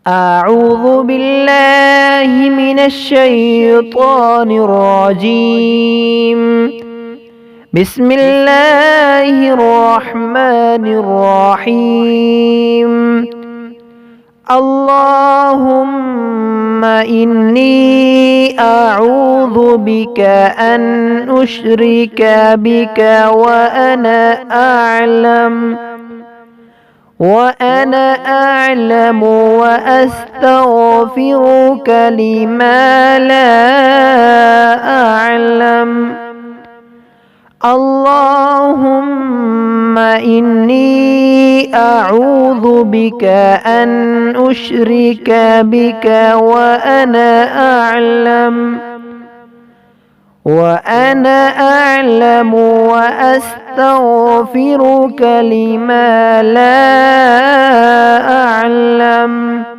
أعوذ بالله من الشيطان الرجيم. بسم الله الرحمن الرحيم. اللهم إني أعوذ بك أن أشرك بك وأنا أعلم وأستغفرك لما لا أعلم. اللهم إني أعوذ بك أن أشرك بك وأنا أعلم وأستغفرك لما لا أعلم.